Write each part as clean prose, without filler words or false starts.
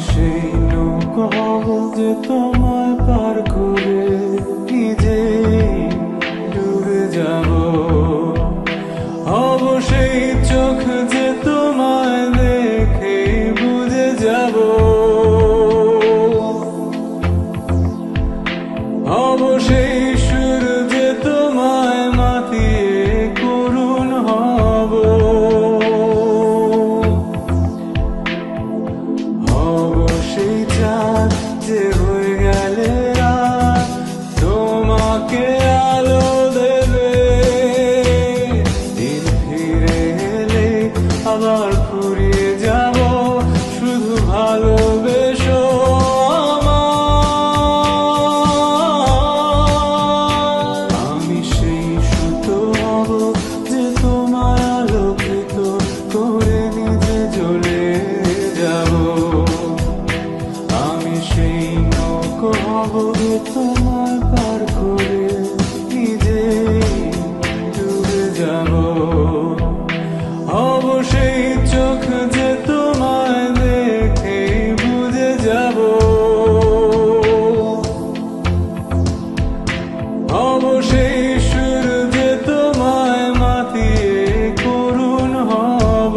সেই নৌকা হব যে তোমায় পার করে নিজেই ডুবে যাব। হব সেই চোখ যে তোমায় দেখে বুঝে যাব। হব সেই সুর যে তোমায় মাতিয়ে করুণ হব। হব সেই চাঁদ যে হয়ে গেলে রাত তোমাকে আলো দেবে। দিন ফিরে এলে আবার ফুরিয়ে যাব শুধু ভালোবেসো আমায়। আমি সেই সুতো হব যে তোমায় আলোকিত করে নিজে জ্বলে যাব। আমি সেই নৌকা হব যে তোমায় পার করে নিজেই ডুবে যাব। হব সেই চোখ যে তোমায় দেখে বুঝে যাব। হব সেই সুর যে তোমায় মাতিয়ে করুণ হব।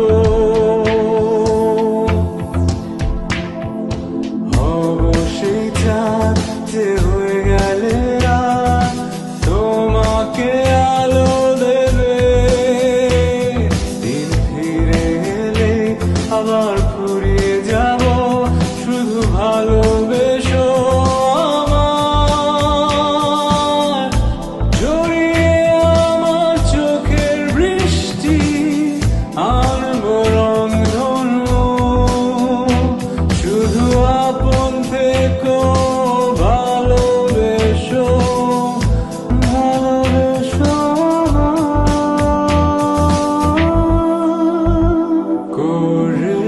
হব সেই চাঁদ যে হয়ে গেলে রাত তোমাকে আলো দেবে। দিন ফিরে এলে আবার ফুরিয়ে যাব শুধু ভালোবেসো আমায়। জড়িয়ে আমার চোখের বৃষ্টি আনবো রংধনু। শুধু আপন থেকো ভালোবেসো ভালোবেসো করে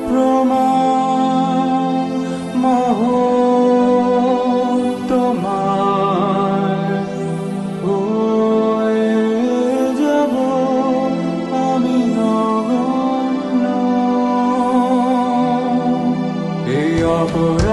প্রমাণ মোহ তোমায় হয়ে যাব আমি নগণ্য। এই অপর